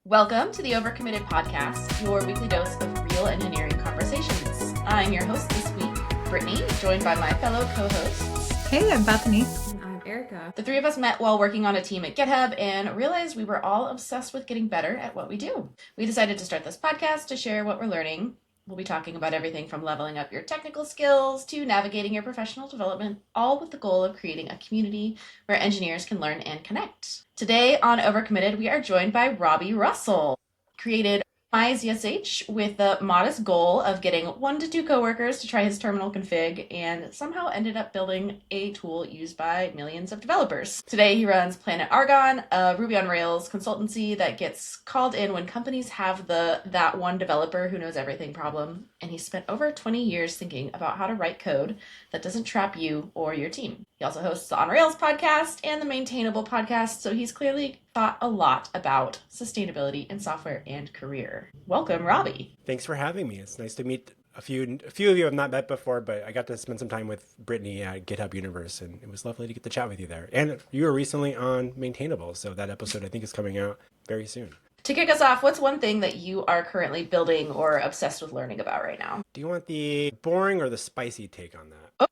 Welcome to the Overcommitted Podcast, your weekly dose of real engineering conversations. I'm your host this week, Brittany, joined by my fellow co-hosts. Hey, I'm Bethany. And I'm Erica. The three of us met while working on a team at GitHub and realized we were all obsessed with getting better at what we do. We decided to start this podcast to share what we're learning. We'll be talking about everything from leveling up your technical skills to navigating your professional development, all with the goal of creating a community where engineers can learn and connect. Today on Overcommitted, we are joined by Robbie Russell, created MyZSH with the modest goal of getting 1 to 2 coworkers to try his terminal config and somehow ended up building a tool used by millions of developers. Today he runs Planet Argon, a Ruby on Rails consultancy that gets called in when companies have that one developer who knows everything problem, and he spent over 20 years thinking about how to write code that doesn't trap you or your team. He also hosts the On Rails podcast and the Maintainable podcast, so he's clearly thought a lot about sustainability in software and career. Welcome, Robbie. Thanks for having me. It's nice to meet a few of you I've not met before, but I got to spend some time with Brittany at GitHub Universe, and it was lovely to get to chat with you there. And you were recently on Maintainable, so that episode I think is coming out very soon. To kick us off, what's one thing that you are currently building or obsessed with learning about right now? Do you want the boring or the spicy take on that? Oh,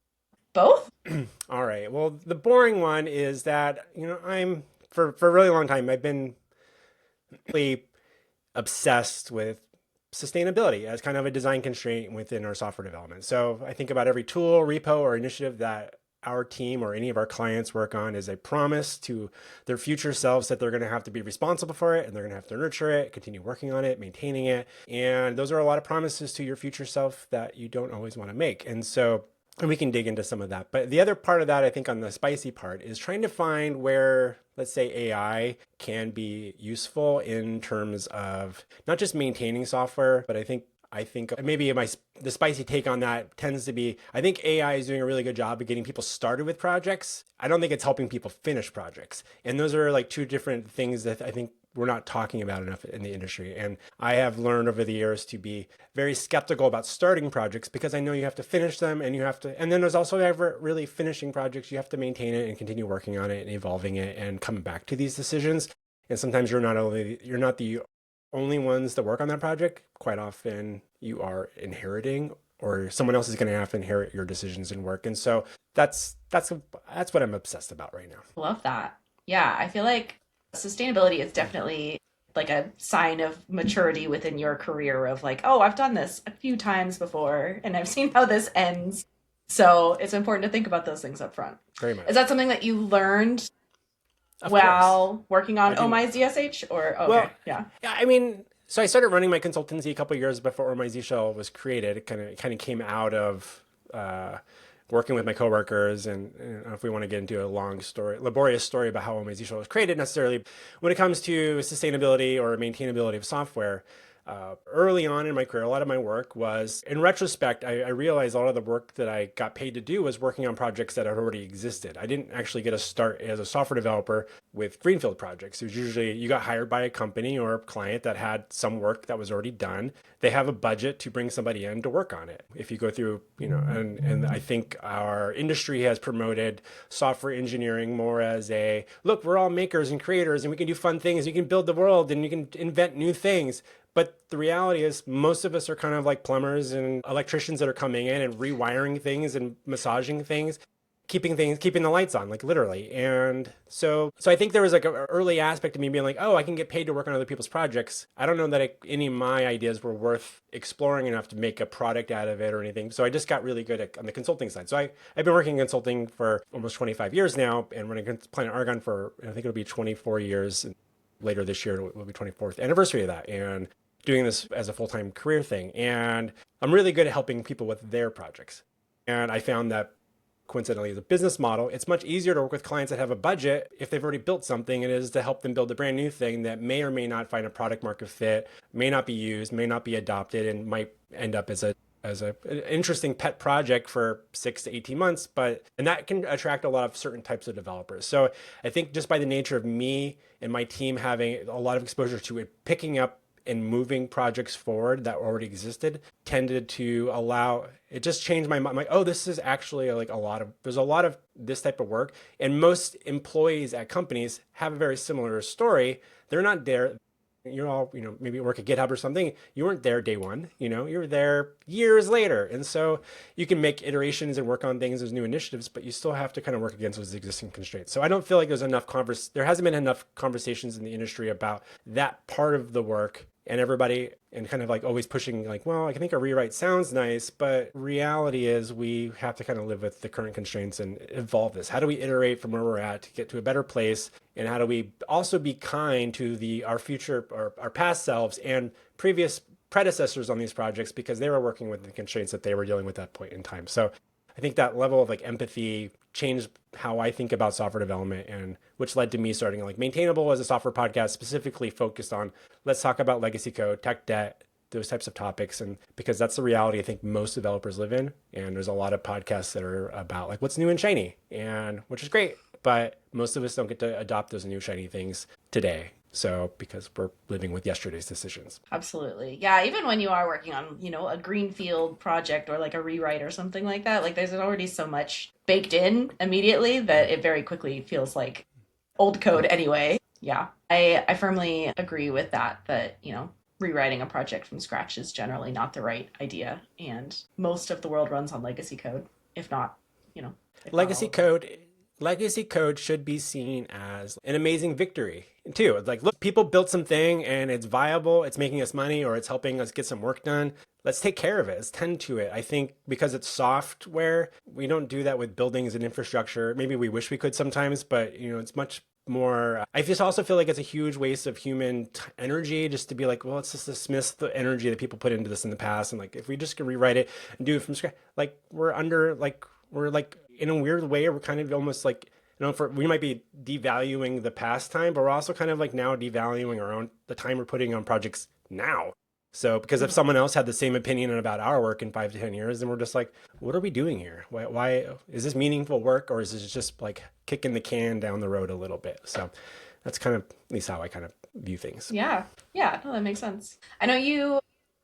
both? All right. Well, the boring one is that, I'm for a really long time, I've been really obsessed with sustainability as kind of a design constraint within our software development. So I think about every tool, repo, or initiative that our team or any of our clients work on is a promise to their future selves that they're going to have to be responsible for it, and they're going to have to nurture it, continue working on it, maintaining it. And those are a lot of promises to your future self that you don't always want to make. And we can dig into some of that. But the other part of that, I think on the spicy part, is trying to find where, let's say, AI can be useful in terms of not just maintaining software, but I think maybe the spicy take on that tends to be, I think AI is doing a really good job of getting people started with projects. I don't think it's helping people finish projects. And those are like two different things that I think we're not talking about enough in the industry. And I have learned over the years to be very skeptical about starting projects because I know you have to finish them and then there's also never really finishing projects. You have to maintain it and continue working on it and evolving it and come back to these decisions. And sometimes you're not the only ones that work on that project. Quite often you are inheriting, or someone else is going to have to inherit your decisions and work. And so that's what I'm obsessed about right now. Love that. Yeah, I feel like sustainability is definitely like a sign of maturity within your career of like, oh, I've done this a few times before and I've seen how this ends. So it's important to think about those things up front. Very much. Is that something that you learned Of while course. working on MyZSH or okay, Well, yeah. I mean, so I started running my consultancy a couple of years before MyZShell was created. It kind of came out of working with my coworkers, and I don't know if we want to get into a laborious story about how MyZShell was created necessarily. When it comes to sustainability or maintainability of software, early on in my career, a lot of my work was, in retrospect, I realized a lot of the work that I got paid to do was working on projects that had already existed. I didn't actually get a start as a software developer with greenfield projects. It was usually you got hired by a company or a client that had some work that was already done. They have a budget to bring somebody in to work on it. If you go through, and I think our industry has promoted software engineering more as a, look, we're all makers and creators and we can do fun things. You can build the world and you can invent new things. But the reality is most of us are kind of like plumbers and electricians that are coming in and rewiring things and massaging things, keeping the lights on, like literally. And so I think there was like an early aspect of me being like, oh, I can get paid to work on other people's projects. I don't know that any of my ideas were worth exploring enough to make a product out of it or anything. So I just got really good on the consulting side. So I've been working in consulting for almost 25 years now and running Planet Argon for, I think it'll be 24 years. Later this year will be 24th anniversary of that. And doing this as a full-time career thing. And I'm really good at helping people with their projects. And I found that coincidentally as a business model, it's much easier to work with clients that have a budget if they've already built something. It is to help them build a brand new thing that may or may not find a product market fit, may not be used, may not be adopted, and might end up as an interesting pet project for 6 to 18 months, and that can attract a lot of certain types of developers. So I think just by the nature of me and my team having a lot of exposure to it, picking up and moving projects forward that already existed tended to allow, it just changed my mind. Like, oh, this is actually like there's a lot of this type of work. And most employees at companies have a very similar story. They're not there. You're all, maybe work at GitHub or something. You weren't there day one, you were there years later. And so you can make iterations and work on things as new initiatives, but you still have to kind of work against those existing constraints. So I don't feel like there hasn't been enough conversations in the industry about that part of the work, and everybody and kind of like always pushing like, well, I think a rewrite sounds nice, but reality is we have to kind of live with the current constraints and evolve this. How do we iterate from where we're at to get to a better place? And how do we also be kind to our future or our past selves and previous predecessors on these projects, because they were working with the constraints that they were dealing with at that point in time. So I think that level of like empathy changed how I think about software development, and which led to me starting like Maintainable as a software podcast specifically focused on let's talk about legacy code, tech debt, those types of topics. And because that's the reality I think most developers live in. And there's a lot of podcasts that are about like what's new and shiny, and which is great, but most of us don't get to adopt those new shiny things today. So because we're living with yesterday's decisions. Absolutely. Yeah, even when you are working on, a greenfield project or like a rewrite or something like that, like there's already so much baked in immediately that it very quickly feels like old code anyway. Yeah. I firmly agree with that, rewriting a project from scratch is generally not the right idea. And most of the world runs on legacy code, if not, if legacy code should be seen as an amazing victory too. It's like, look, people built something and it's viable, it's making us money, or it's helping us get some work done. Let's take care of it. Let's tend to it. I think because it's software, we don't do that with buildings and infrastructure. Maybe we wish we could sometimes, but it's much more. I just also feel like it's a huge waste of human energy just to be like, well, let's just dismiss the energy that people put into this in the past. And like, if we just can rewrite it and do it from scratch, like we're in a weird way, we're kind of almost like, we might be devaluing the past time, but we're also kind of like now devaluing the time we're putting on projects now. So because if someone else had the same opinion about our work in 5 to 10 years, then we're just like, what are we doing here? Why is this meaningful work, or is this just like kicking the can down the road a little bit? So that's kind of at least how I kind of view things. Yeah. Yeah. No, that makes sense. I know you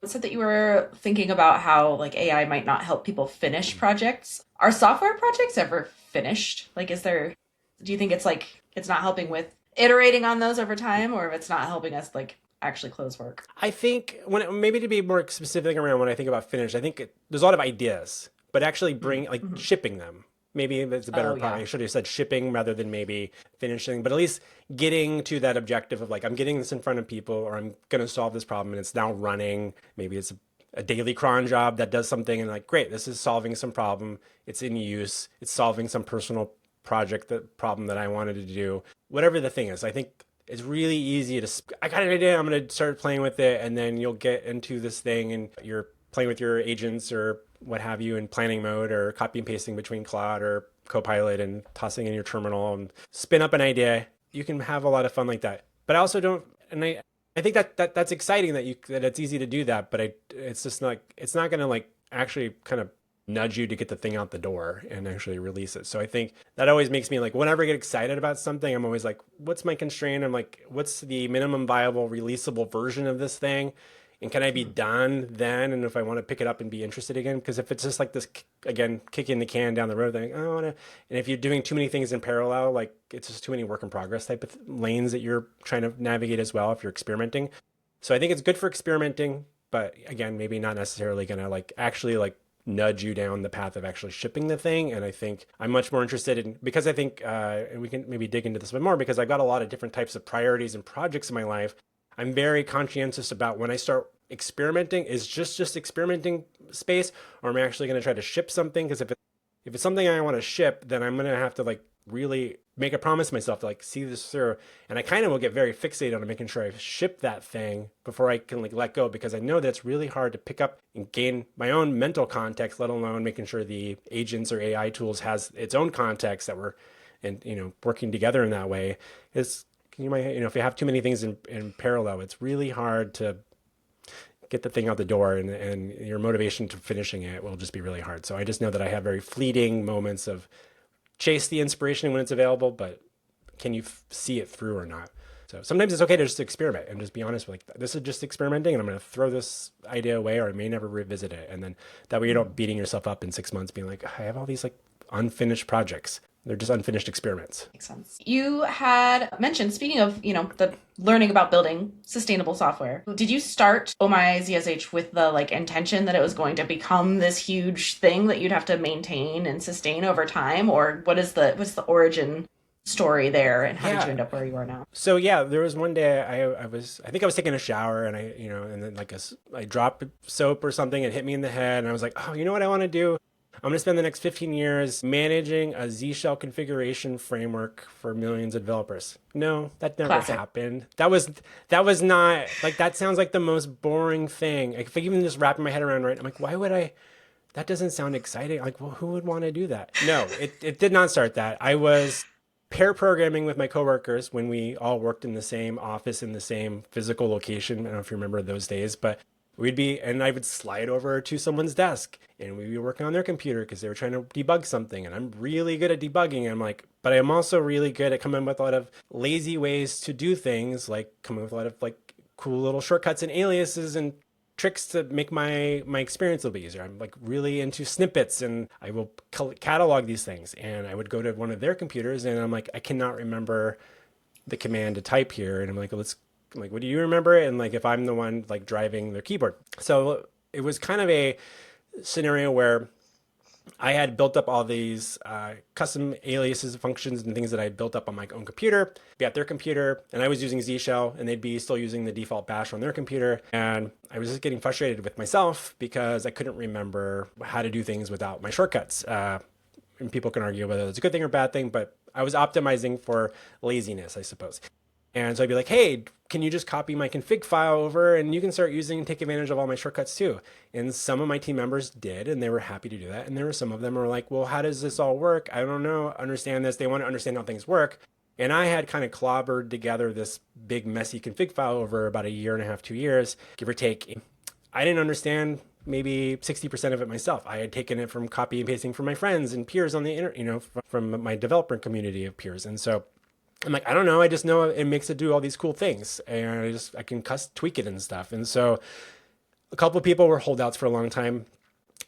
said that you were thinking about how like AI might not help people finish projects. Are software projects ever finished? Like, do you think it's like, it's not helping with iterating on those over time, or if it's not helping us like actually close work? I think maybe to be more specific around when I think about finish, I think there's a lot of ideas, but actually shipping them. Maybe that's a better part. I should have said shipping rather than maybe finishing, but at least getting to that objective of like, I'm getting this in front of people, or I'm going to solve this problem and it's now running. Maybe it's a daily cron job that does something and like, great, this is solving some problem. It's in use. It's solving some personal problem that I wanted to do. Whatever the thing is, I think it's really easy I got an idea, I'm going to start playing with it. And then you'll get into this thing and you're playing with your agents or what have you in planning mode, or copy and pasting between Claude or Copilot and tossing in your terminal and spin up an idea. You can have a lot of fun like that. But I also don't, and I think that's exciting that it's easy to do that, but it's just not, it's not going to like actually kind of nudge you to get the thing out the door and actually release it. So I think that always makes me like, whenever I get excited about something, I'm always like, what's my constraint? I'm like, what's the minimum viable releasable version of this thing? And can I be done then? And if I want to pick it up and be interested again, because if it's just like this, again, kicking the can down the road, then I want to, and if you're doing too many things in parallel, like it's just too many work in progress type of lanes that you're trying to navigate as well if you're experimenting. So I think it's good for experimenting, but again, maybe not necessarily going to like actually like nudge you down the path of actually shipping the thing. And I think I'm much more interested in, because I think, and we can maybe dig into this a bit more, because I've got a lot of different types of priorities and projects in my life. I'm very conscientious about when I start experimenting, is just experimenting space, or am I actually going to try to ship something? Because if it's something I want to ship, then I'm going to have to like really make a promise to myself to like see this through. And I kind of will get very fixated on making sure I ship that thing before I can like let go, because I know that it's really hard to pick up and gain my own mental context, let alone making sure the agents or AI tools has its own context that we're, and working together in that way is, you might, if you have too many things in parallel, it's really hard to get the thing out the door, and your motivation to finishing it will just be really hard. So I just know that I have very fleeting moments of chase the inspiration when it's available, but can you see it through or not? So sometimes it's okay to just experiment and just be honest with like, this is just experimenting and I'm going to throw this idea away, or I may never revisit it. And then that way you're not beating yourself up in 6 months being like, I have all these like unfinished projects. Mm-hmm. They're just unfinished experiments. Makes sense. You had mentioned, speaking of, the learning about building sustainable software, did you start Oh My ZSH with the like intention that it was going to become this huge thing that you'd have to maintain and sustain over time? Or what's the origin story there, and how did you Yeah. end up where you are now? So yeah, there was one day I think I was taking a shower and and then I dropped soap or something. It hit me in the head and I was like, oh, you know what I want to do? I'm going to spend the next 15 years managing a Z Shell configuration framework for millions of developers. No, that never Classic. happened. That was not like, that sounds like the most boring thing. Like, if I even just wrap my head around right, I'm like, why would I? That doesn't sound exciting. Like, well, who would want to do that? No, it did not start that. I was pair programming with my coworkers when we all worked in the same office in the same physical location. I don't know if you remember those days, but and I would slide over to someone's desk and we'd be working on their computer because they were trying to debug something. And I'm really good at debugging. And I'm like, but I'm also really good at coming up with a lot of lazy ways to do things, like coming up with a lot of like cool little shortcuts and aliases and tricks to make my experience a little bit easier. I'm like really into snippets and I will catalog these things. And I would go to one of their computers and I'm like, I cannot remember the command to type here. And I'm like, what do you remember? And like, if I'm the one like driving their keyboard. So it was kind of a scenario where I had built up all these custom aliases, functions, and things that I built up on my own computer, be at their computer, and I was using Z Shell, and they'd be still using the default bash on their computer. And I was just getting frustrated with myself because I couldn't remember how to do things without my shortcuts. And people can argue whether it's a good thing or bad thing, but I was optimizing for laziness, I suppose. And so I'd be like, hey, can you just copy my config file over and you can start using and take advantage of all my shortcuts too? And some of my team members did, and they were happy to do that. And there were some of them who were like, well, how does this all work? I don't know, understand this. They want to understand how things work. And I had kind of clobbered together this big messy config file over about a year and a half, 2 years, give or take. I didn't understand maybe 60% of it myself. I had taken it from copy and pasting from my friends and peers on the internet, from my developer community of peers. And so I'm like, I don't know. I just know it makes it do all these cool things, and I can tweak it and stuff. And so a couple of people were holdouts for a long time,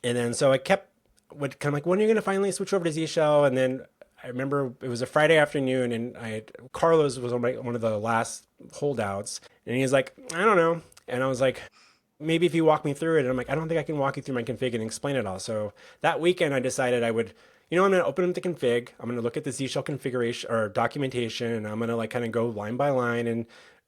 and then so I kept kind of like, when are you going to finally switch over to Z Shell? And then I remember it was a Friday afternoon, and Carlos was one of the last holdouts, and he's like, I don't know, and I was like, maybe if you walk me through it. And I'm like, I don't think I can walk you through my config and explain it all. So that weekend, I decided I would, I'm going to open up the config. I'm going to look at the Z Shell configuration or documentation, and I'm going to like kind of go line by line and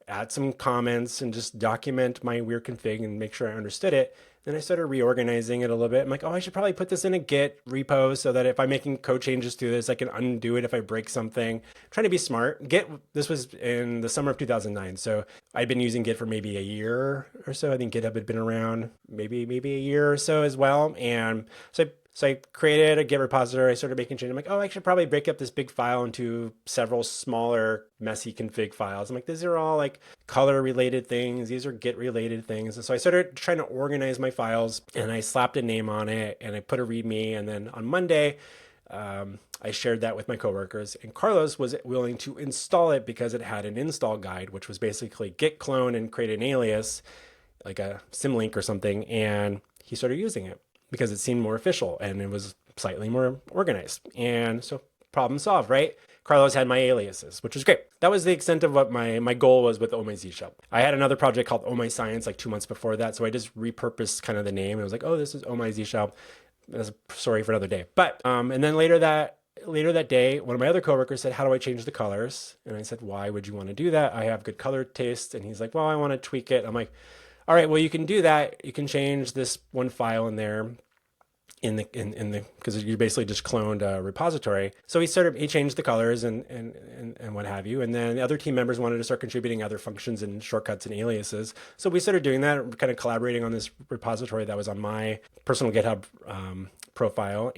add some comments and just document my weird config and make sure I understood it. Then I started reorganizing it a little bit. I'm like, oh, I should probably put this in a Git repo so that if I'm making code changes to this, I can undo it if I break something. I'm trying to be smart. Git, this was in the summer of 2009. So I'd been using Git for maybe a year or so. I think GitHub had been around maybe a year or so as well. And so I created a Git repository. I started making changes. I'm like, oh, I should probably break up this big file into several smaller, messy config files. I'm like, these are all like color related things. These are Git related things. And so I started trying to organize my files, and I slapped a name on it, and I put a README. And then on Monday, I shared that with my coworkers, and Carlos was willing to install it because it had an install guide, which was basically git clone and create an alias, like a symlink or something. And he started using it because it seemed more official and it was slightly more organized. And so problem solved, right? Carlos had my aliases, which was great. That was the extent of what my goal was with Oh My Z Shell. I had another project called Oh My Science like 2 months before that. So I just repurposed kind of the name. It was like, oh, this is Oh My Z Shell. That's a story for another day. But, and then later that day, one of my other coworkers said, how do I change the colors? And I said, why would you want to do that? I have good color taste. And he's like, well, I want to tweak it. I'm like, all right, well, you can do that. You can change this one file in there because you basically just cloned a repository. So he changed the colors and what have you. And then the other team members wanted to start contributing other functions and shortcuts and aliases. So we started doing that, kind of collaborating on this repository that was on my personal GitHub profile.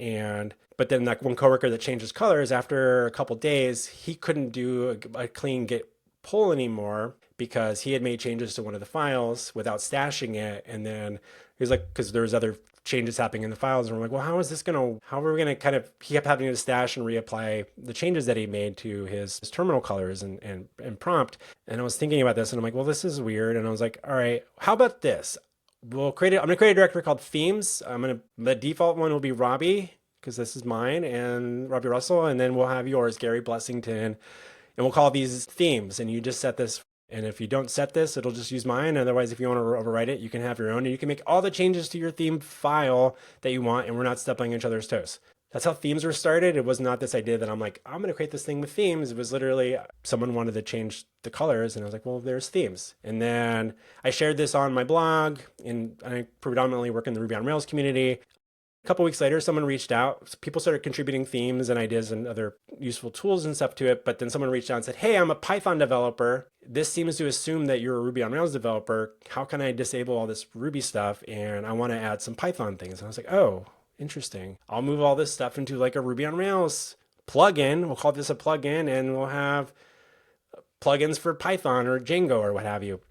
But then that one coworker that changed his colors, after a couple days, he couldn't do a clean Git pull anymore because he had made changes to one of the files without stashing it. And then he was like, because there was other changes happening in the files, and we're like, well, how are we going to kind of, he kept having to stash and reapply the changes that he made to his terminal colors and prompt. And I was thinking about this, and I'm like, well, this is weird. And I was like, all right, how about this? I'm going to create a directory called themes. The default one will be Robbie, because this is mine, and Robbie Russell, and then we'll have yours, Gary Blessington, and we'll call these themes, and you just set this. And if you don't set this, it'll just use mine. Otherwise, if you want to overwrite it, you can have your own, and you can make all the changes to your theme file that you want, and we're not stepping on each other's toes. That's how themes were started. It was not this idea that I'm like, I'm going to create this thing with themes. It was literally someone wanted to change the colors, and I was like, well, there's themes. And then I shared this on my blog, and I predominantly work in the Ruby on Rails community. A couple weeks later, someone reached out. People started contributing themes and ideas and other useful tools and stuff to it. But then someone reached out and said, hey, I'm a Python developer. This seems to assume that you're a Ruby on Rails developer. How can I disable all this Ruby stuff? And I want to add some Python things. And I was like, oh, interesting. I'll move all this stuff into like a Ruby on Rails plugin. We'll call this a plugin, and we'll have plugins for Python or Django or what have you.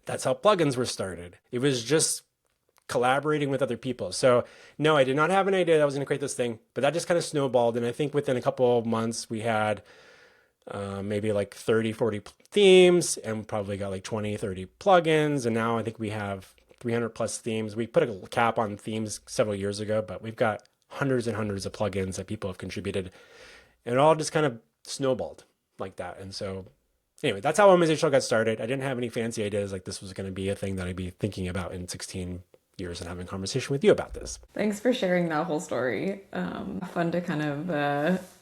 That's how plugins were started. It was just collaborating with other people. So no, I did not have an idea that I was going to create this thing, but that just kind of snowballed. And I think within a couple of months, we had maybe like 30, 40 themes, and probably got like 20, 30 plugins. And now I think we have 300 plus themes. We put a cap on themes several years ago, but we've got hundreds and hundreds of plugins that people have contributed. And it all just kind of snowballed like that. And so anyway, that's how Organizational got started. I didn't have any fancy ideas like this was going to be a thing that I'd be thinking about in 16 years and having a conversation with you about this. Thanks for sharing that whole story. Fun to kind of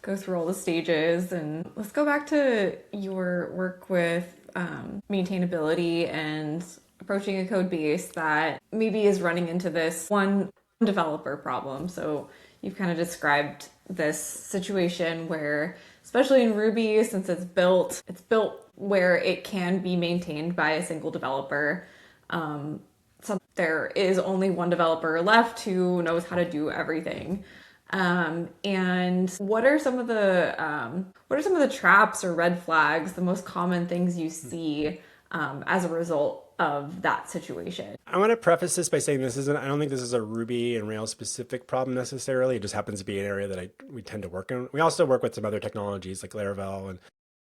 go through all the stages. And let's go back to your work with maintainability and approaching a code base that maybe is running into this one developer problem. So you've kind of described this situation where, especially in Ruby, since it's built where it can be maintained by a single developer. There is only one developer left who knows how to do everything. And what are some of the traps or red flags, the most common things you see as a result of that situation? I want to preface this by saying I don't think this is a Ruby and Rails specific problem necessarily. It just happens to be an area that we tend to work in. We also work with some other technologies like Laravel and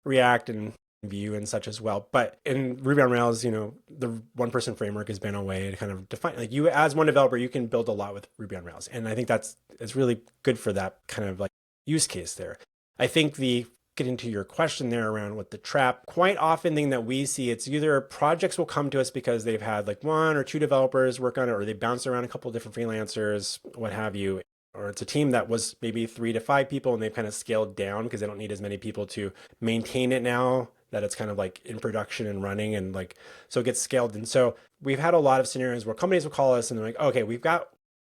React and Vue and such as well. But in Ruby on Rails, the one-person framework has been a way to kind of define, like, you as one developer, you can build a lot with Ruby on Rails. And I think it's really good for that kind of like use case there. I think get into your question there around what the trap, quite often thing that we see, it's either projects will come to us because they've had like one or two developers work on it, or they bounce around a couple of different freelancers, what have you. Or it's a team that was maybe 3 to 5 people and they've kind of scaled down because they don't need as many people to maintain it now that it's kind of like in production and running, and like, so it gets scaled. And so we've had a lot of scenarios where companies will call us and they're like, okay, we've got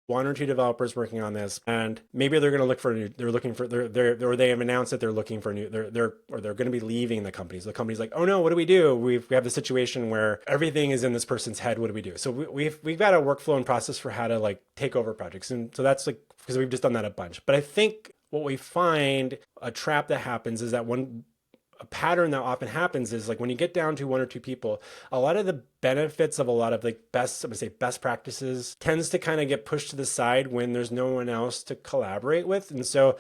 1 or 2 developers working on this, and maybe they're going to look for or they have announced that they're looking for they're going to be leaving the company. So the company's like, oh no, what do we do? We have the situation where everything is in this person's head. What do we do? So we've got a workflow and process for how to like take over projects. And so that's like, because we've just done that a bunch. But I think what we find, a trap that happens, is that a pattern that often happens is like when you get down to 1 or 2 people, a lot of the benefits of a lot of like best practices tends to kind of get pushed to the side when there's no one else to collaborate with. And so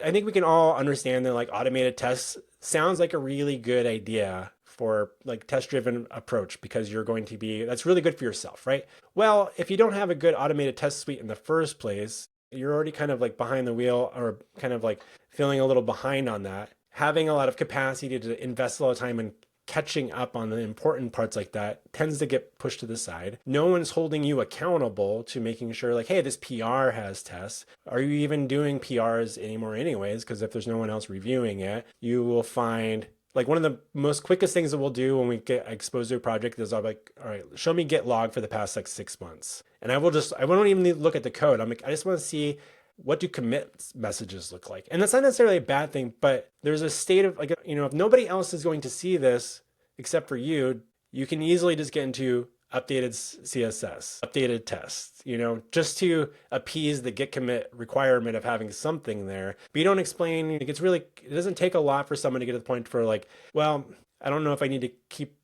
I think we can all understand that like automated tests sounds like a really good idea for like test-driven approach, because that's really good for yourself, right? Well, if you don't have a good automated test suite in the first place, you're already kind of like behind the wheel, or kind of like feeling a little behind on that. Having a lot of capacity to invest a lot of time in catching up on the important parts like that tends to get pushed to the side. No one's holding you accountable to making sure like, hey, this PR has tests. Are you even doing PRs anymore anyways? Because if there's no one else reviewing it, you will find like one of the most quickest things that we'll do when we get exposed to a project is I'll be like, all right, show me Git log for the past like 6 months. And I won't even need to look at the code. I'm like, I just want to see, what do commit messages look like? And that's not necessarily a bad thing, but there's a state of like, if nobody else is going to see this except for you, you can easily just get into updated CSS, updated tests, just to appease the git commit requirement of having something there. But you don't explain, it doesn't take a lot for someone to get to the point for like, well, I don't know if I need to keep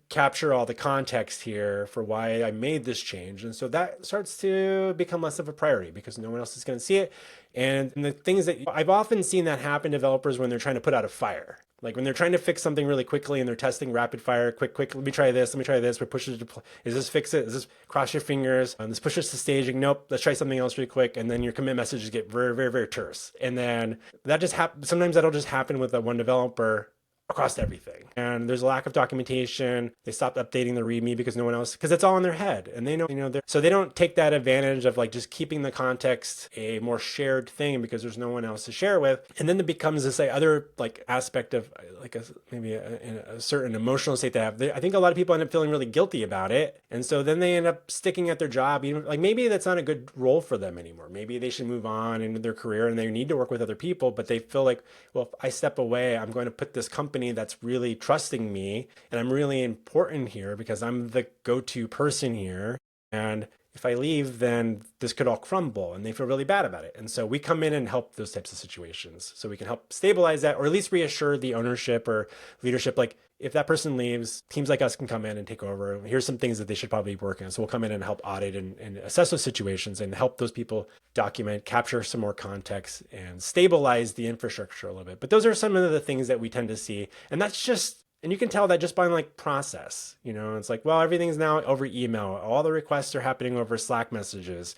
capture all the context here for why I made this change. And so that starts to become less of a priority because no one else is going to see it. And the things that I've often seen that happen to developers when they're trying to put out a fire. Like when they're trying to fix something really quickly and they're testing rapid fire, quick, let me try this, we push it to play. Is this fix it? Is this cross your fingers? This push us to staging. Nope, let's try something else really quick. And then your commit messages get very, very, very terse. And then that just happens. Sometimes that'll just happen with that one developer across everything. And there's a lack of documentation. They stopped updating the README because no one else, because it's all in their head. And they know, so they don't take that advantage of like just keeping the context a more shared thing because there's no one else to share with. And then it becomes this other like aspect of like maybe a certain emotional state they have. I think a lot of people end up feeling really guilty about it. And so then they end up sticking at their job. Even like maybe that's not a good role for them anymore. Maybe they should move on into their career and they need to work with other people, but they feel like, well, if I step away, I'm going to put this company that's really trusting me and I'm really important here because I'm the go-to person here. And if I leave, then this could all crumble and they feel really bad about it. And so we come in and help those types of situations. So we can help stabilize that or at least reassure the ownership or leadership. Like if that person leaves, teams like us can come in and take over. Here's some things that they should probably work on. So we'll come in and help audit and assess those situations and help those people document, capture some more context and stabilize the infrastructure a little bit. But those are some of the things that we tend to see. And that's just, and you can tell that just by like process, it's like, well, everything's now over email. All the requests are happening over Slack messages.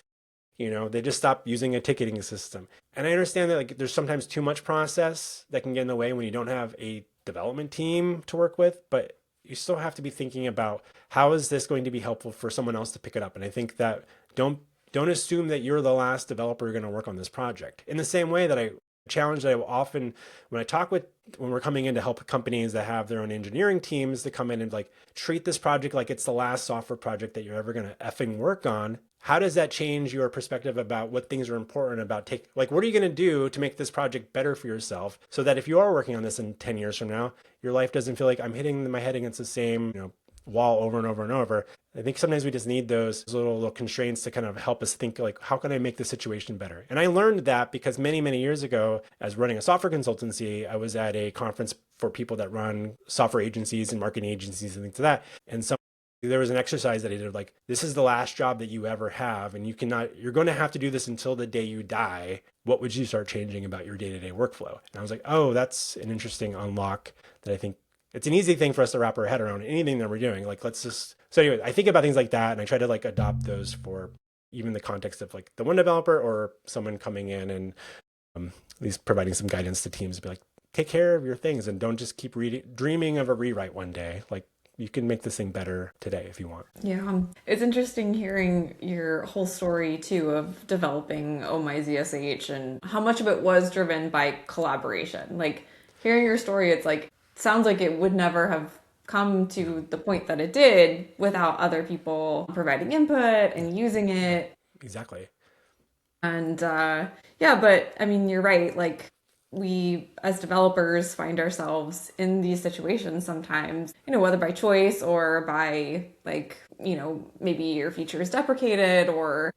They just stopped using a ticketing system. And I understand that like there's sometimes too much process that can get in the way when you don't have a development team to work with, but you still have to be thinking about how is this going to be helpful for someone else to pick it up. And I think that don't assume that you're the last developer going to work on this project. In the same way that I challenge that I will often, when we're coming in to help companies that have their own engineering teams to come in and like treat this project like it's the last software project that you're ever going to effing work on. How does that change your perspective about what things are important about what are you going to do to make this project better for yourself so that if you are working on this in 10 years from now, your life doesn't feel like I'm hitting my head against the same, wall over and over and over. I think sometimes we just need those little constraints to kind of help us think like, how can I make the situation better? And I learned that because many, many years ago, as running a software consultancy, I was at a conference for people that run software agencies and marketing agencies and things like that. And there was an exercise that I did like, this is the last job that you ever have. And you're going to have to do this until the day you die. What would you start changing about your day-to-day workflow? And I was like, oh, that's an interesting unlock that I think it's an easy thing for us to wrap our head around anything that we're doing. Like, so anyway, I think about things like that and I try to like adopt those for even the context of like the one developer or someone coming in and at least providing some guidance to teams to be like, take care of your things and don't just keep dreaming of a rewrite one day. Like, you can make this thing better today if you want. Yeah. It's interesting hearing your whole story too of developing Oh My ZSH and how much of it was driven by collaboration. Like hearing your story, it's like, sounds like it would never have come to the point that it did without other people providing input and using it. Exactly. And but I mean, you're right. Like we as developers find ourselves in these situations sometimes, whether by choice or by like, maybe your feature is deprecated or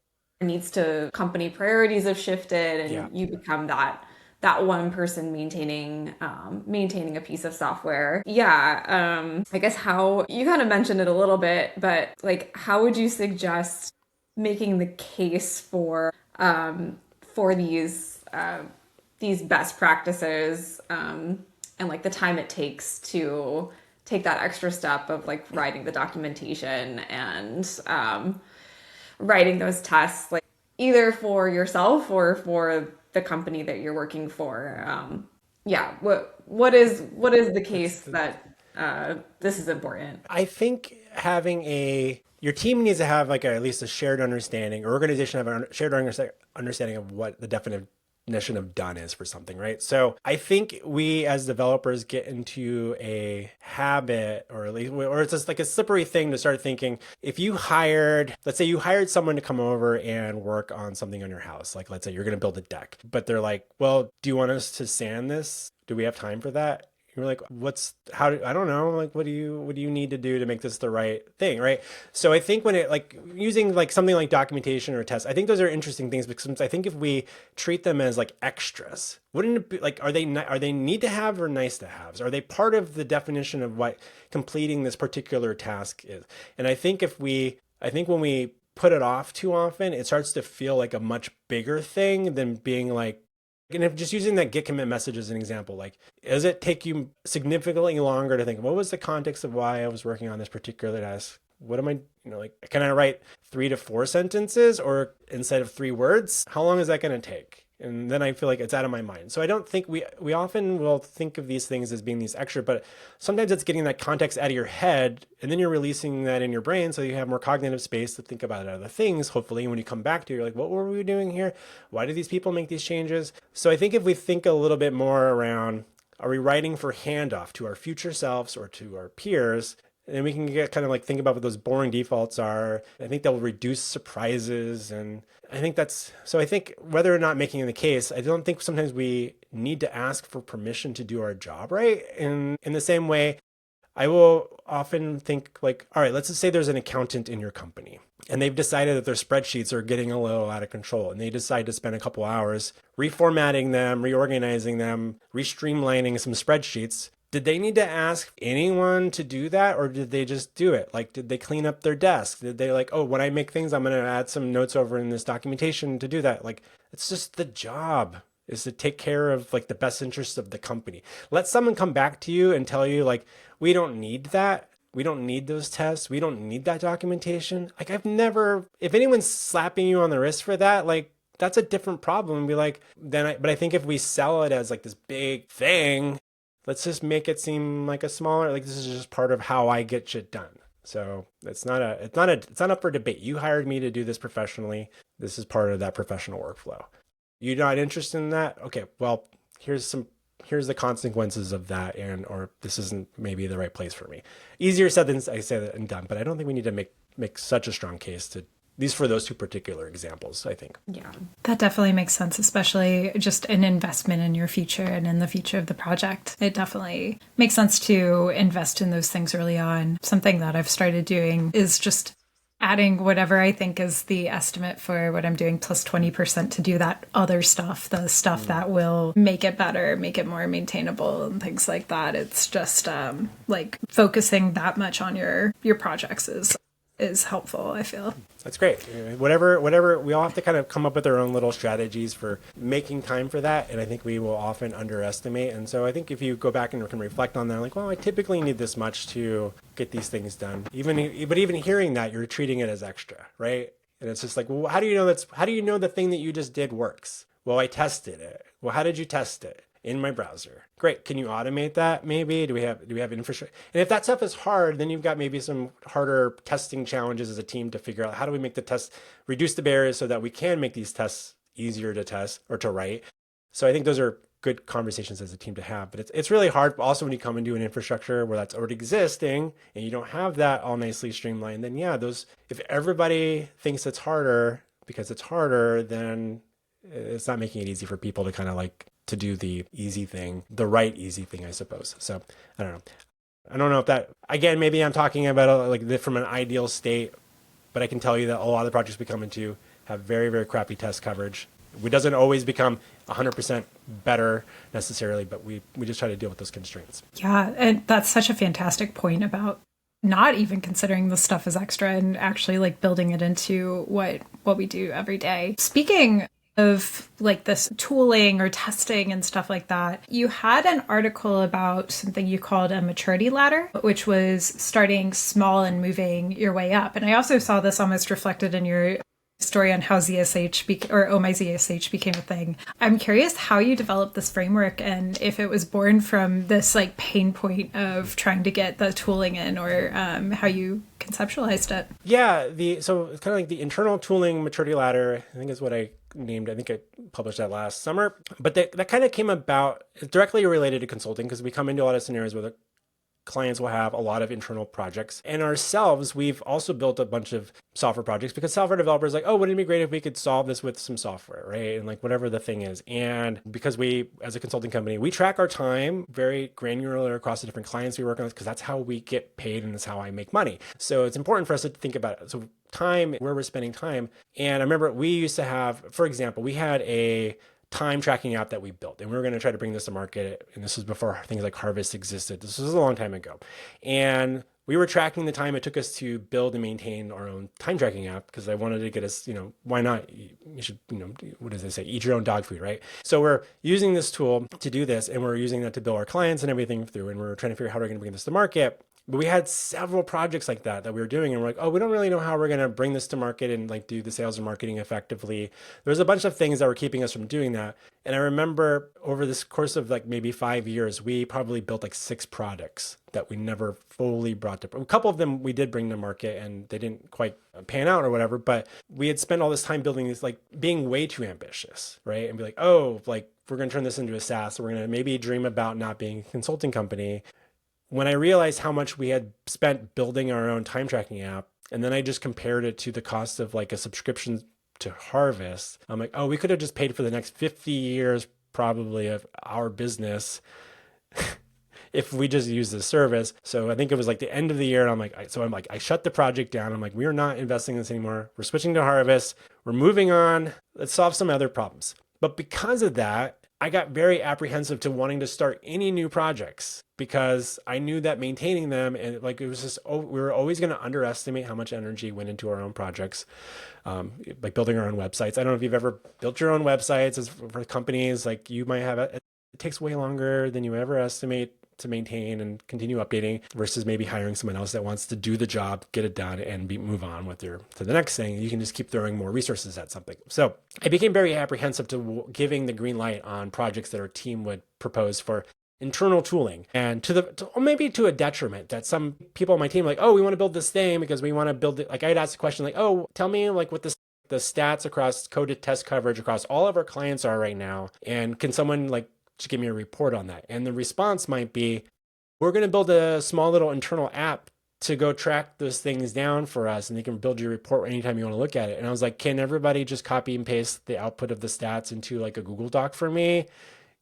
company priorities have shifted and you become that one person maintaining a piece of software. I guess how you kind of mentioned it a little bit, but like how would you suggest making the case for these best practices and like the time it takes to take that extra step of like writing the documentation and writing those tests, like either for yourself or for the company that you're working for? What is the case that this is important? I think your team needs to have like at least a shared understanding, or organization have a shared understanding of what the definition of done is for something, right? So I think we as developers get into a habit, or it's just like a slippery thing to start thinking, let's say you hired someone to come over and work on something on your house. Like, let's say you're going to build a deck, but they're like, well, do you want us to sand this? Do we have time for that? You're like, I don't know, like, what do you need to do to make this the right thing, right? So I think when it, like, using like something like documentation or tests, I think those are interesting things, because I think if we treat them as like extras, wouldn't it be like, are they need to have or nice to haves? Are they part of the definition of what completing this particular task is? And I think when we put it off too often, it starts to feel like a much bigger thing than being like, and if just using that git commit message as an example, like, does it take you significantly longer to think, what was the context of why I was working on this particular task? What am I, like, can I write 3 to 4 sentences, or instead of 3 words? How long is that going to take? And then I feel like it's out of my mind. So I don't think we often will think of these things as being these extra, but sometimes it's getting that context out of your head, and then you're releasing that in your brain so you have more cognitive space to think about other things. Hopefully when you come back to it, you're like, what were we doing here? Why did these people make these changes? So I think if we think a little bit more around, are we writing for handoff to our future selves or to our peers? And we can get kind of like think about what those boring defaults are. I think that will reduce surprises. And I think I think whether or not making the case, I don't think sometimes we need to ask for permission to do our job right. And in the same way, I will often think like, all right, let's just say there's an accountant in your company, and they've decided that their spreadsheets are getting a little out of control, and they decide to spend a couple hours reformatting them, reorganizing them, re-streamlining some spreadsheets. Did they need to ask anyone to do that, or did they just do it? Like, did they clean up their desk? Did they like, oh, when I make things, I'm going to add some notes over in this documentation to do that? Like, it's just the job is to take care of like the best interests of the company. Let someone come back to you and tell you like, we don't need that. We don't need those tests. We don't need that documentation. Like, if anyone's slapping you on the wrist for that, like, that's a different problem. And be like, but I think if we sell it as like this big thing, let's just make it seem like a smaller, like, this is just part of how I get shit done. So it's not up for debate. You hired me to do this professionally. This is part of that professional workflow. You're not interested in that? Okay, well, here's the consequences of that, or this isn't maybe the right place for me. Easier said than I say that and done, but I don't think we need to make such a strong case to these for those 2 particular examples, I think. Yeah. That definitely makes sense, especially just an investment in your future and in the future of the project. It definitely makes sense to invest in those things early on. Something that I've started doing is just adding whatever I think is the estimate for what I'm doing plus 20% to do that other stuff, the stuff that will make it better, make it more maintainable and things like that. It's just like focusing that much on your projects is helpful, I feel. That's great. Whatever, we all have to kind of come up with our own little strategies for making time for that. And I think we will often underestimate. And so I think if you go back and can reflect on that, like, well, I typically need this much to get these things done. But even hearing that, you're treating it as extra, right? And it's just like, well, how do you know the thing that you just did works? Well, I tested it. Well, how did you test it? In my browser. Great. Can you automate that? Maybe do we have infrastructure? And if that stuff is hard, then you've got maybe some harder testing challenges as a team to figure out how do we make the tests, reduce the barriers so that we can make these tests easier to test or to write. So I think those are good conversations as a team to have. But it's really hard also when you come into an infrastructure where that's already existing and you don't have that all nicely streamlined. Then if everybody thinks it's harder because it's harder, then it's not making it easy for people to kind of like to do the easy thing, the right easy thing, I suppose. So I don't know if that, again, maybe I'm talking about like from an ideal state, but I can tell you that a lot of the projects we come into have very, very crappy test coverage. It doesn't always become 100% better necessarily, but we just try to deal with those constraints. Yeah, and that's such a fantastic point about not even considering the stuff as extra and actually like building it into what we do every day. Speaking of like this tooling or testing and stuff like that, you had an article about something you called a maturity ladder, which was starting small and moving your way up. And I also saw this almost reflected in your story on how ZSH or Oh My ZSH became a thing. I'm curious how you developed this framework and if it was born from this like pain point of trying to get the tooling in, or how you conceptualized it. Yeah, so it's kind of like the internal tooling maturity ladder, I think is what I named. I think I published that last summer. But that kind of came about directly related to consulting, because we come into a lot of scenarios where clients will have a lot of internal projects. And ourselves, we've also built a bunch of software projects because software developers are like, oh, wouldn't it be great if we could solve this with some software, right? And like whatever the thing is. And because we, as a consulting company, we track our time very granular across the different clients we work on because that's how we get paid and that's how I make money. So it's important for us to think about it. So time, where we're spending time. And I remember we used to have, for example, we had a time tracking app that we built, and we were going to try to bring this to market. And this was before things like Harvest existed. This was a long time ago. And we were tracking the time it took us to build and maintain our own time tracking app because I wanted to get us, why not? You should, what does they say? Eat your own dog food, right? So we're using this tool to do this, and we're using that to bill our clients and everything through. And we're trying to figure out how we're going to bring this to market. But we had several projects like that we were doing, and we're like, oh, we don't really know how we're going to bring this to market and like do the sales and marketing effectively. There's a bunch of things that were keeping us from doing that. And I remember over this course of like maybe 5 years, we probably built like 6 products that we never fully brought to. A couple of them we did bring to market, and they didn't quite pan out or whatever. But we had spent all this time building this, like being way too ambitious, right? And be like, oh, like we're going to turn this into a SaaS. We're going to maybe dream about not being a consulting company. When I realized how much we had spent building our own time tracking app, and then I just compared it to the cost of like a subscription to Harvest, I'm like, oh, we could have just paid for the next 50 years probably of our business if we just use this service. So I think it was like the end of the year, and I'm like, I shut the project down. I'm like, we are not investing in this anymore. We're switching to Harvest. We're moving on. Let's solve some other problems. But because of that, I got very apprehensive to wanting to start any new projects because I knew that maintaining them and like it was just, we were always going to underestimate how much energy went into our own projects, like building our own websites. I don't know if you've ever built your own websites as for companies, like you might have it takes way longer than you ever estimate to maintain and continue updating versus maybe hiring someone else that wants to do the job, get it done, and move on with to the next thing. You can just keep throwing more resources at something. So I became very apprehensive to giving the green light on projects that our team would propose for internal tooling, and maybe to a detriment that some people on my team like, oh, we want to build this thing because we want to build it. Like I'd ask a question like, oh, tell me like what the stats across coded test coverage across all of our clients are right now, and can someone like just give me a report on that? And the response might be, we're going to build a small little internal app to go track those things down for us, and they can build your report anytime you want to look at it. And I was like, can everybody just copy and paste the output of the stats into like a Google Doc for me?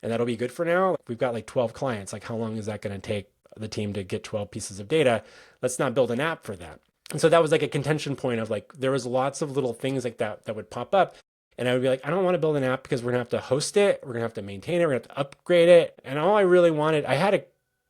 And that'll be good for now. We've got like 12 clients. Like how long is that going to take the team to get 12 pieces of data? Let's not build an app for that. And so that was like a contention point of like, there was lots of little things like that would pop up. And I would be like, I don't want to build an app because we're going to have to host it. We're going to have to maintain it. We're going to have to upgrade it. And all I really wanted, I had a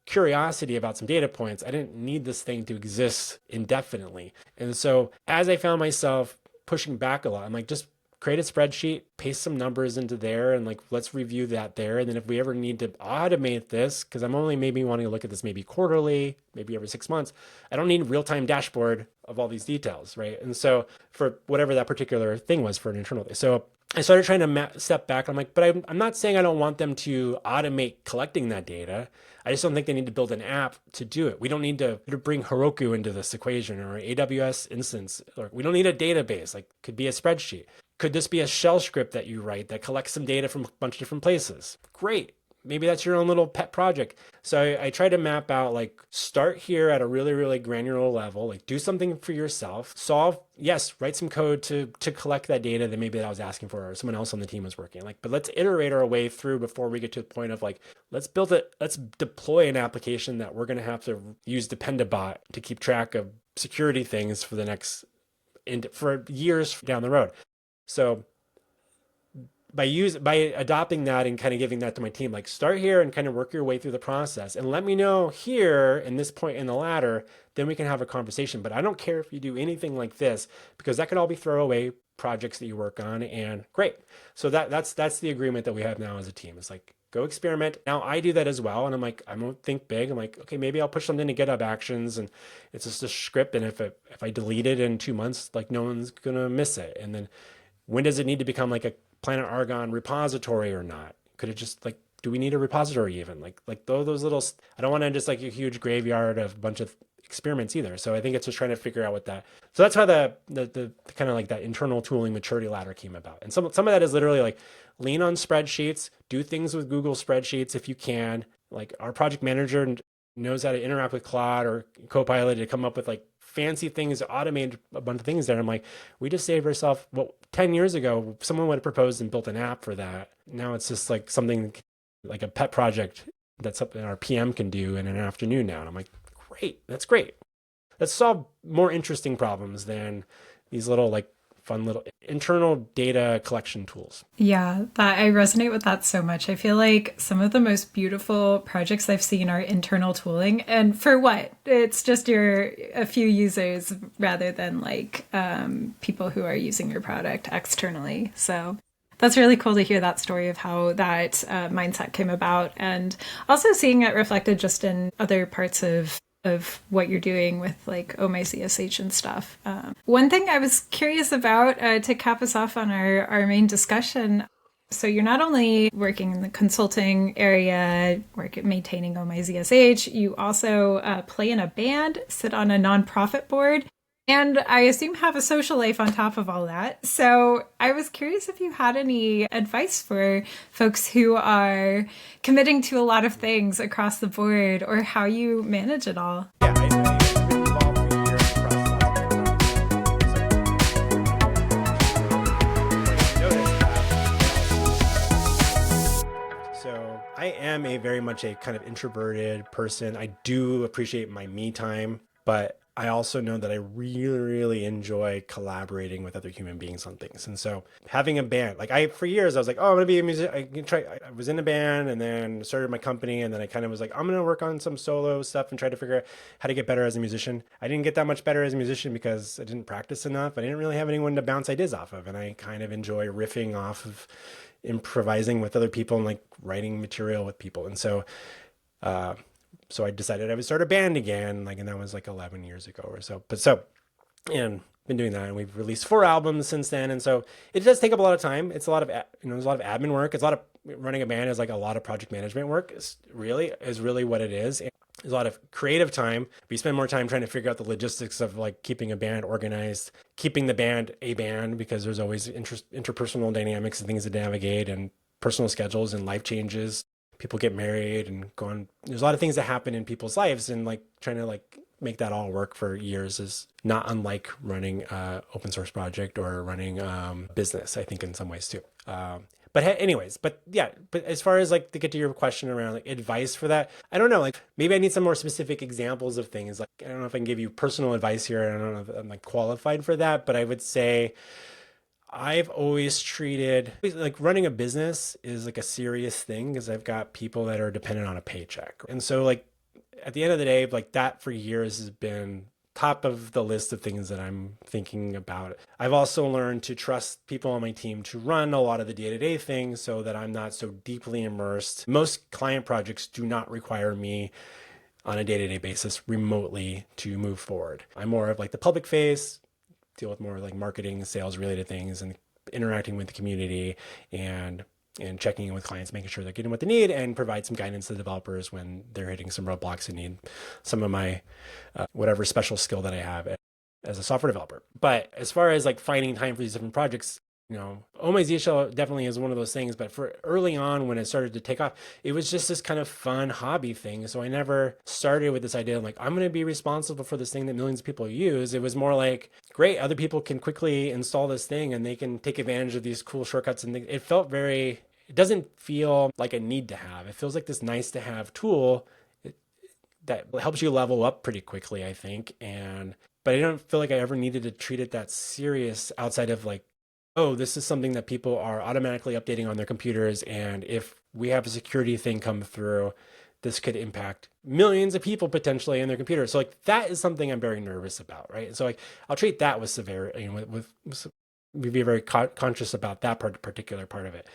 curiosity about some data points. I didn't need this thing to exist indefinitely. And so as I found myself pushing back a lot, I'm like, just create a spreadsheet, paste some numbers into there, and like, let's review that there. And then if we ever need to automate this, because I'm only maybe wanting to look at this maybe quarterly, maybe every 6 months, I don't need a real-time dashboard of all these details, right? And so for whatever that particular thing was for an internal thing. So I started trying to step back. I'm like, but I'm not saying I don't want them to automate collecting that data. I just don't think they need to build an app to do it. We don't need to bring Heroku into this equation or AWS instance. Or we don't need a database, like could be a spreadsheet. Could this be a shell script that you write that collects some data from a bunch of different places? Great. Maybe that's your own little pet project. So I try to map out, like, start here at a really, really granular level, like do something for yourself, write some code to collect that data that maybe that I was asking for or someone else on the team was working. Like, but let's iterate our way through before we get to the point of like, let's deploy an application that we're going to have to use Dependabot to keep track of security things for years down the road. So by adopting that and kind of giving that to my team, like start here and kind of work your way through the process and let me know here in this point in the ladder, then we can have a conversation. But I don't care if you do anything like this because that could all be throwaway projects that you work on, and great. So that's the agreement that we have now as a team. It's like, go experiment. Now I do that as well. And I'm like, I won't think big. I'm like, okay, maybe I'll push something to GitHub Actions and it's just a script. And if I delete it in 2 months, like no one's going to miss it. And then when does it need to become like a Planet Argon repository or not? Could it just like, do we need a repository even? Like those little, I don't want to just like a huge graveyard of a bunch of experiments either. So I think it's just trying to figure out what that, so that's how the kind of like that internal tooling maturity ladder came about. And some of that is literally like lean on spreadsheets, do things with Google spreadsheets if you can. Like our project manager knows how to interact with Claude or Copilot to come up with like fancy things, automate a bunch of things there. I'm like, we just saved ourselves, 10 years ago, someone would have proposed and built an app for that. Now it's just like something like a pet project that's something our PM can do in an afternoon now. And I'm like, great, that's great. Let's solve more interesting problems than these little like fun little internal data collection tools. Yeah, that I resonate with that so much. I feel like some of the most beautiful projects I've seen are internal tooling. And for what? It's just a few users rather than like people who are using your product externally. So that's really cool to hear that story of how that mindset came about, and also seeing it reflected just in other parts of what you're doing with like Oh My CSH and stuff. One thing I was curious about to cap us off on our main discussion. So you're not only working in the consulting area, maintaining Oh My ZSH, you also play in a band, sit on a nonprofit board, and I assume have a social life on top of all that. So I was curious if you had any advice for folks who are committing to a lot of things across the board, or how you manage it all. Yeah, I've been involved for years across lots of projects. So I am very much a kind of introverted person. I do appreciate my me time, but I also know that I really, really enjoy collaborating with other human beings on things. And so having a band, like for years, I was like, oh, I'm going to be a musician. I was in a band and then started my company. And then I kind of was like, I'm going to work on some solo stuff and try to figure out how to get better as a musician. I didn't get that much better as a musician because I didn't practice enough. I didn't really have anyone to bounce ideas off of. And I kind of enjoy riffing off of improvising with other people and like writing material with people. And so, so I decided I would start a band again, and that was like 11 years ago or so. And been doing that, and we've released 4 albums since then. And so it does take up a lot of time. It's a lot of, there's a lot of admin work. It's a lot of running a band is like a lot of project management work is really what it is. And there's a lot of creative time. We spend more time trying to figure out the logistics of like keeping a band organized, keeping the band a band, because there's always interpersonal dynamics and things to navigate, and personal schedules and life changes. People get married and go on. There's a lot of things that happen in people's lives, and like trying to like make that all work for years is not unlike running open source project or running business, I think, in some ways too. But as far as like to get to your question around like advice for that, I don't know, like maybe I need some more specific examples of things. Like, I don't know if I can give you personal advice here. I don't know if I'm like qualified for that, but I would say I've always treated like running a business is like a serious thing, because I've got people that are dependent on a paycheck. And so like at the end of the day, like that for years has been top of the list of things that I'm thinking about. I've also learned to trust people on my team to run a lot of the day-to-day things so that I'm not so deeply immersed. Most client projects do not require me on a day-to-day basis remotely to move forward. I'm more of like the public face, deal with more like marketing, sales related things, and interacting with the community and checking in with clients, making sure they're getting what they need, and provide some guidance to developers when they're hitting some roadblocks and need some of my whatever special skill that I have as a software developer. But as far as like finding time for these different projects, Oh My ZSH definitely is one of those things. But for early on, when it started to take off, it was just this kind of fun hobby thing. So I never started with this idea of like, I'm going to be responsible for this thing that millions of people use. It was more like, great, other people can quickly install this thing and they can take advantage of these cool shortcuts. And it doesn't feel like a need to have. It feels like this nice to have tool that helps you level up pretty quickly, I think. But I don't feel like I ever needed to treat it that serious outside of like, oh, this is something that people are automatically updating on their computers. And if we have a security thing come through, this could impact millions of people potentially in their computers. So like that is something I'm very nervous about, right? And so like I'll treat that with severity, be very conscious about that particular part of it.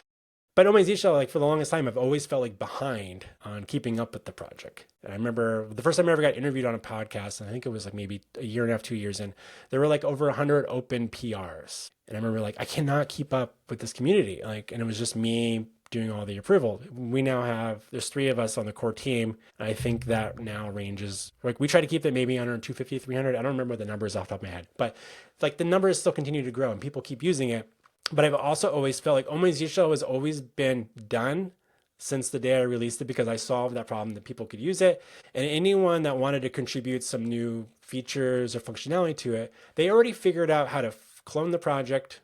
But Oh My ZSH, like for the longest time, I've always felt like behind on keeping up with the project. And I remember the first time I ever got interviewed on a podcast, and I think it was like maybe a year and a half, 2 years in, there were like over 100 open PRs. And I remember like, I cannot keep up with this community. Like, and it was just me doing all the approval. We now there's 3 of us on the core team. And I think that now ranges, like we try to keep it maybe under 250, 300. I don't remember the numbers off the top of my head, but like the numbers still continue to grow and people keep using it. But I've also always felt like Oh My ZSH has always been done since the day I released it because I solved that problem that people could use it. And anyone that wanted to contribute some new features or functionality to it, they already figured out how to clone the project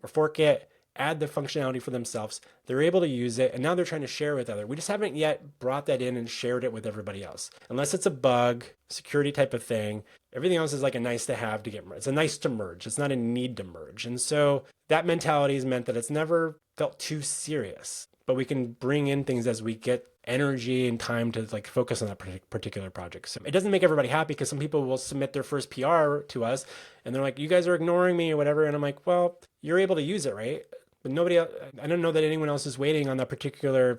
or fork it, add the functionality for themselves. They're able to use it, and now they're trying to share with others. We just haven't yet brought that in and shared it with everybody else. Unless it's a bug, security type of thing, everything else is like a nice to have to get merged. It's a nice to merge. It's not a need to merge. And so that mentality has meant that it's never felt too serious. But we can bring in things as we get energy and time to like focus on that particular project. So it doesn't make everybody happy because some people will submit their first PR to us and they're like, you guys are ignoring me or whatever. And I'm like, well, you're able to use it, right? But nobody else, I don't know that anyone else is waiting on that particular,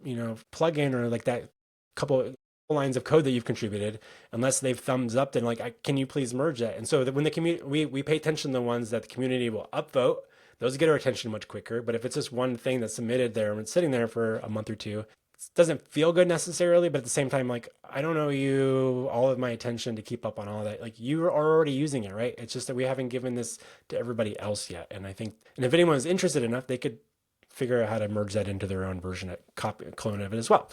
plugin or like that couple lines of code that you've contributed, unless they've thumbs up and like, can you please merge that? And so that when the community, we pay attention to the ones that the community will upvote. Those get our attention much quicker. But if it's just one thing that's submitted there and it's sitting there for a month or two, it doesn't feel good necessarily. But at the same time, like, I don't owe you all of my attention to keep up on all that. Like, you are already using it, right? It's just that we haven't given this to everybody else yet. And I think, and if anyone's interested enough, they could figure out how to merge that into their own version, clone of it as well.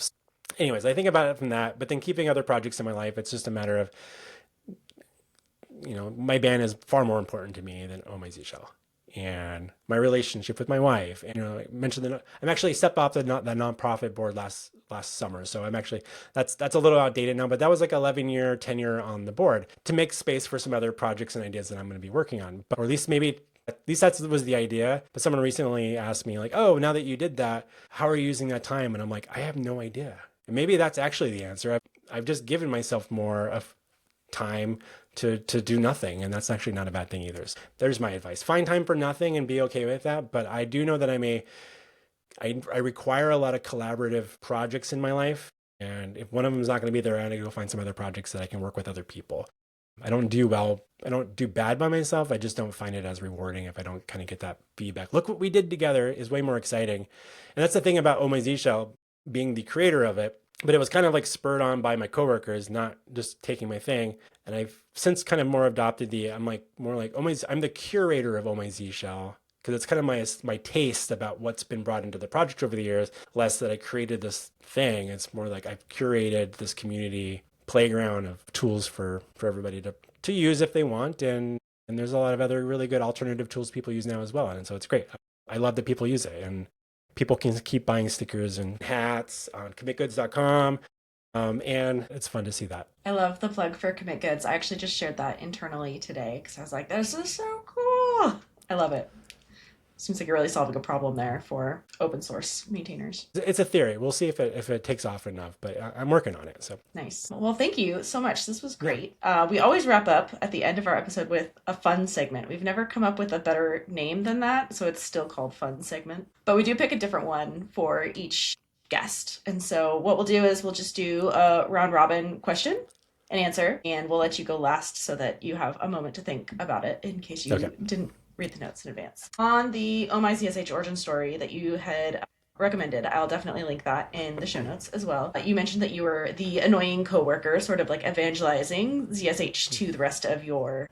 Anyways, I think about it from that. But then keeping other projects in my life, it's just a matter of, my band is far more important to me than Oh My Z Shell. And my relationship with my wife, and I mentioned that I'm actually stepped off that nonprofit board last summer, so I'm actually that's a little outdated now, but that was like 11-year tenure on the board to make space for some other projects and ideas that I'm going to be working on, or at least that was the idea. But someone recently asked me like, oh, now that you did that, how are you using that time? And I'm like, I have no idea. And maybe that's actually the answer. I've just given myself more of time to do nothing, and that's actually not a bad thing either. So there's my advice: find time for nothing and be okay with that. But I do know that I require a lot of collaborative projects in my life, and if one of them is not going to be there, I need to go find some other projects that I can work with other people. I don't do bad by myself. I just don't find it as rewarding if I don't kind of get that feedback. Look what we did together is way more exciting. And that's the thing about Oh My Z Shell, being the creator of it. But it was kind of like spurred on by my coworkers, not just taking my thing. And I've since kind of more adopted I'm the curator of Oh My Z Shell, because it's kind of my taste about what's been brought into the project over the years, less that I created this thing. It's more like I've curated this community playground of tools for everybody to use if they want. And there's a lot of other really good alternative tools people use now as well. And so it's great. I love that people use it. And people can keep buying stickers and hats on commitgoods.com. And it's fun to see that. I love the plug for Commit Goods. I actually just shared that internally today because I was like, this is so cool. I love it. Seems like you're really solving a problem there for open source maintainers. It's a theory. We'll see if it takes off enough, but I'm working on it. So nice. Well, thank you so much. This was great. We always wrap up at the end of our episode with a fun segment. We've never come up with a better name than that, so it's still called Fun Segment. But we do pick a different one for each guest. And so what we'll do is we'll just do a round robin question and answer, and we'll let you go last so that you have a moment to think about it in case you didn't read the notes in advance. On the Oh My ZSH origin story that you had recommended, I'll definitely link that in the show notes as well. You mentioned that you were the annoying coworker, sort of like evangelizing ZSH to the rest of your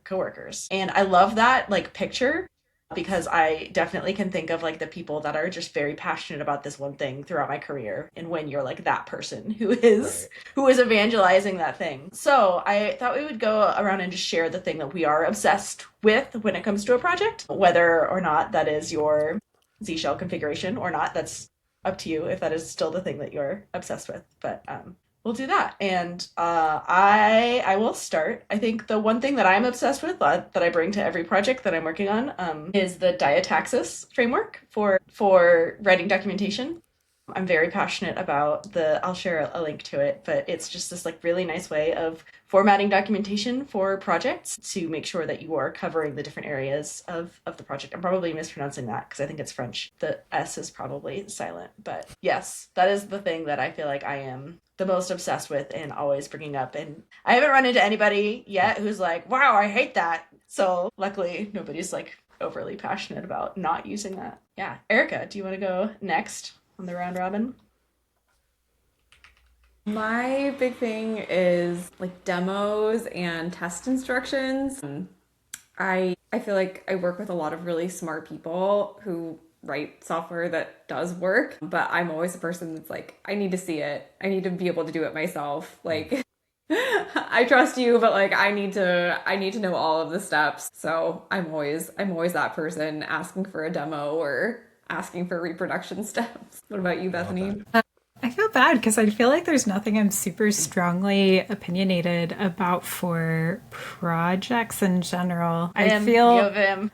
coworkers. And I love that like picture, because I definitely can think of like the people that are just very passionate about this one thing throughout my career. And when you're like that person who is evangelizing that thing. So I thought we would go around and just share the thing that we are obsessed with when it comes to a project, whether or not that is your Z Shell configuration or not. That's up to you if that is still the thing that you're obsessed with. But we'll do that. And I will start. I think the one thing that I'm obsessed with that I bring to every project that I'm working on is the diataxis framework for writing documentation. I'm very passionate about I'll share a link to it, but it's just this like really nice way of formatting documentation for projects to make sure that you are covering the different areas of the project. I'm probably mispronouncing that because I think it's French. The S is probably silent, but yes, that is the thing that I feel like I am the most obsessed with and always bringing up. And I haven't run into anybody yet who's like, wow, I hate that. So luckily nobody's like overly passionate about not using that. Yeah. Erica, do you want to go next on the round robin? My big thing is like demos and test instructions. I feel like I work with a lot of really smart people who write software that does work, but I'm always a person that's like, I need to see it. I need to be able to do it myself. Like, I trust you, but like I need to know all of the steps. So I'm always that person asking for a demo or asking for reproduction steps. What about you, Bethany? I feel bad because I feel like there's nothing I'm super strongly opinionated about for projects in general. I feel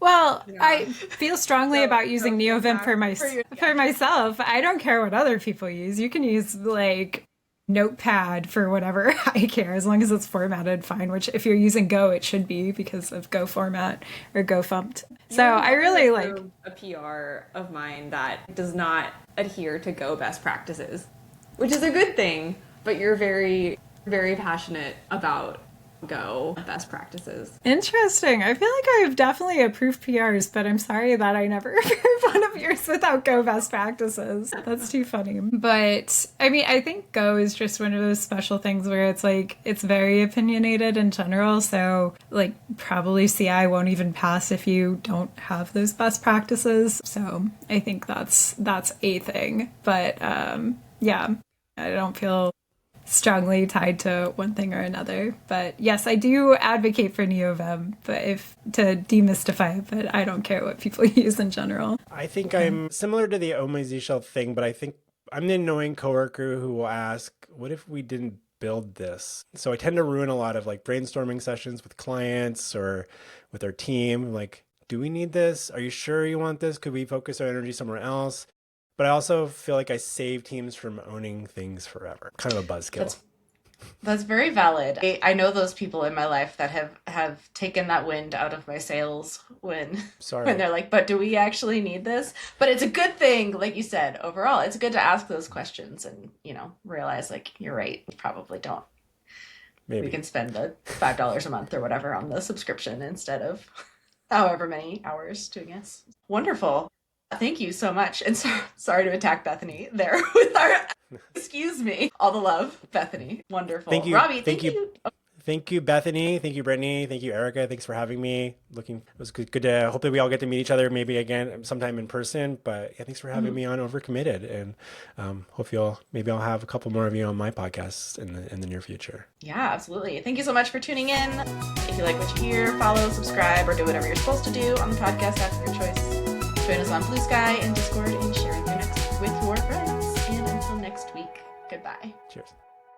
I feel strongly about using NeoVim for myself. I don't care what other people use. You can use like Notepad for whatever I care, as long as it's formatted fine, which if you're using Go, it should be because of Go format or Go Fumped. So I really like a PR of mine that does not adhere to Go best practices, which is a good thing, but you're very, very passionate about Go best practices. Interesting. I feel like I've definitely approved PRs, but I'm sorry that I never approved one of yours without Go best practices. That's too funny. But I mean, I think Go is just one of those special things where it's like, it's very opinionated in general. So like probably CI won't even pass if you don't have those best practices. So I think that's a thing. But yeah, I don't feel strongly tied to one thing or another. But yes, I do advocate for NeoVim, but to demystify it, but I don't care what people use in general. I think I'm similar to the Oh My Z Shell thing, but I think I'm the annoying coworker who will ask, what if we didn't build this? So I tend to ruin a lot of like brainstorming sessions with clients or with our team. Like, do we need this? Are you sure you want this? Could we focus our energy somewhere else? But I also feel like I save teams from owning things forever. Kind of a buzzkill. That's very valid. I know those people in my life that have taken that wind out of my sails when they're like, but do we actually need this? But it's a good thing, like you said, overall. It's good to ask those questions and, realize like, you're right, we probably don't. Maybe. We can spend the $5 a month or whatever on the subscription instead of however many hours doing this. Wonderful. Thank you so much. And sorry to attack Bethany there with our, excuse me, all the love, Bethany. Wonderful. Thank you. Robbie, thank you. Thank you, Bethany. Thank you, Brittany. Thank you, Erica. Thanks for having me. It was good to, hopefully we all get to meet each other maybe again sometime in person. But yeah, thanks for having me on Overcommitted. And hope maybe I'll have a couple more of you on my podcast in the near future. Yeah, absolutely. Thank you so much for tuning in. If you like what you hear, follow, subscribe, or do whatever you're supposed to do on the podcast app of your choice. Join us on Blue Sky and Discord and sharing with your friends. And until next week, goodbye. Cheers.